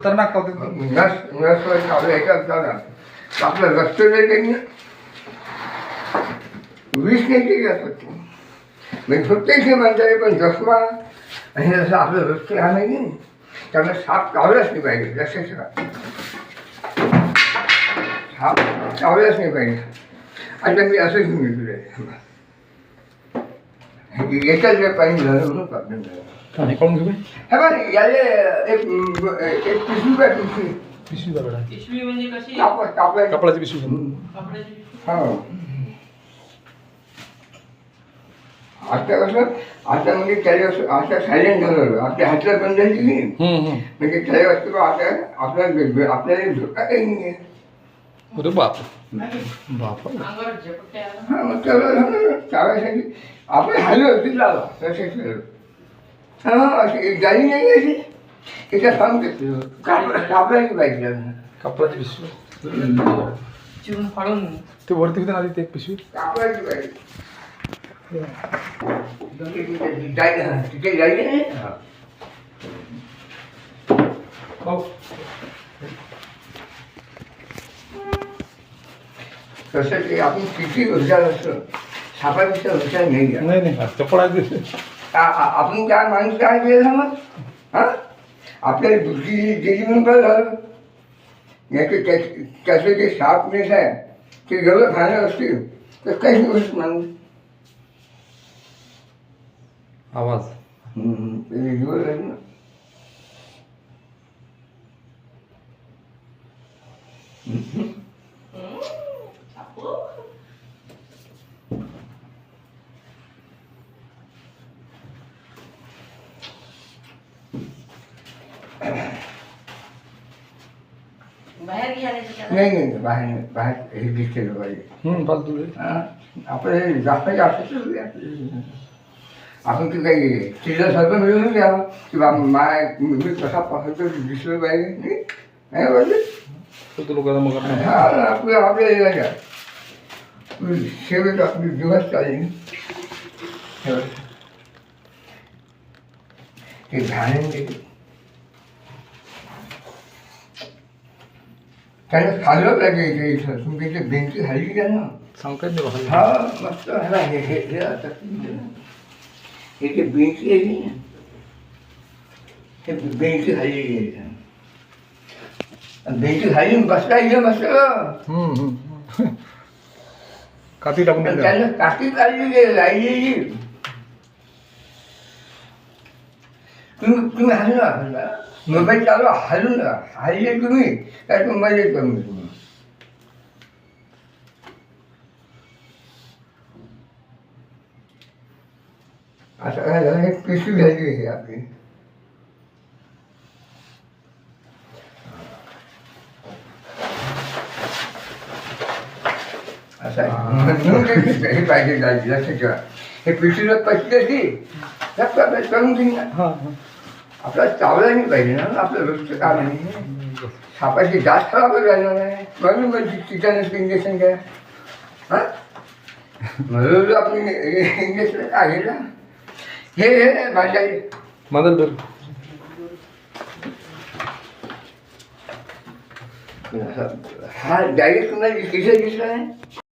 खतरनाक का नस आपल्या ह्याच्यात चालणार आपलं रक्त जर त्यांनी वीस नाही असत म्हणजे प्रत्येक माणसाने पण जखमा आणि जसं आपलं रक्त आहे नाही त्याला साप चावलाच नाही पाहिजे लक्षात ठेवा. साप चावलाच नाही पाहिजे. आता मी असंच मिळतो याच्यात जर पाणी झालं म्हणून प्रॉब्लेम झाला. हे काढून घेऊ हे बघ याले एक पिशवी काय पिशवी पिशवी बरोबर पिशवी म्हणजे कशी? कपड्याची पिशवी कपड्याची पिशवी. हो आता कसं आता म्हणजे त्याला आता सायलेंट झालं आपल्या हातला बंद झाली की नाही म्हणजे त्याला असतो आता आपल्याला धोका काही नाही आहे. अरे बाप बाप अंगावर झपट्या आला. हा मग त्याला चावायसाठी आपण हल्लो तिथला आला तसेच हां अशी गाडी नाही अशी त्याच्यात सांगते कापडाची पाहिजे कपड्याची पिशवी चिरून फाडून ते वरती होते ना आधी ते एक पिशवी कापडाची पाहिजे तिथे जायचे नाही तसं ते आपण किती हुशार असतो सापापेक्षा हुशार नाही घ्या नाही नाही चप्पल आहे आपण काय माणूस काय केलं मग हां आपल्याला बुद्धी दिली म्हणून काय झालं नाही त्याचं जे शार्पनेस आहे ते जेवढं खाणं असतील तर काहीच गोष्ट माणूस आवाज ते जीवन आहे ना बाहेर घ्यायला त्याला. नाही नाही बाहेर नाही बाहेर हे दिसते पाहिजे फालतू आपलं हे जास्त जास्त आपण ते काही चिल्लरसारखं मिळून घ्यावं की बा मी कसा पाहतो दिसलं पाहिजे नाही पाहिजे तो लोकांना मग आपल्या याला घ्या सेवेत आपली दिवस चालेल ते घाणेन त्याला खाल्लं पाहिजे इथे इथं तुमच्या इथे भिंती खाली घ्या ना सांगता येत नाही हा मस्त हा हे आता हे जे भिंती आहे ना हे भिंती खाली घ्यायचं भिंती खाली बसता येईल मस्त काती टाकून पण द्या. त्याला काठी काढली राहिलेली तुम्ही हलू ना मोबाईल चालू हलू ना हल्ले तुम्ही काय मोबाईल करून तुम्ही आता काय झालं एक पिशवी झाली आहे आपली असं आहे म्हणून हे पाहिजे झाली लक्षात ठेवा हे पिशवीला पैसे अशी करून देईन ना आपला चावला नाही पाहिजे ना आपलं रोजचं काम नाही सापाची जास्त खराब झालं नाही म्हणून मग टिटॅनस इंजेक्शन घ्या हां म्हणून आपण इंजेक्शन आहे ना हे माझ्या मदत कर हा डायरेक्ट तुम्हाला किती दिसला नाही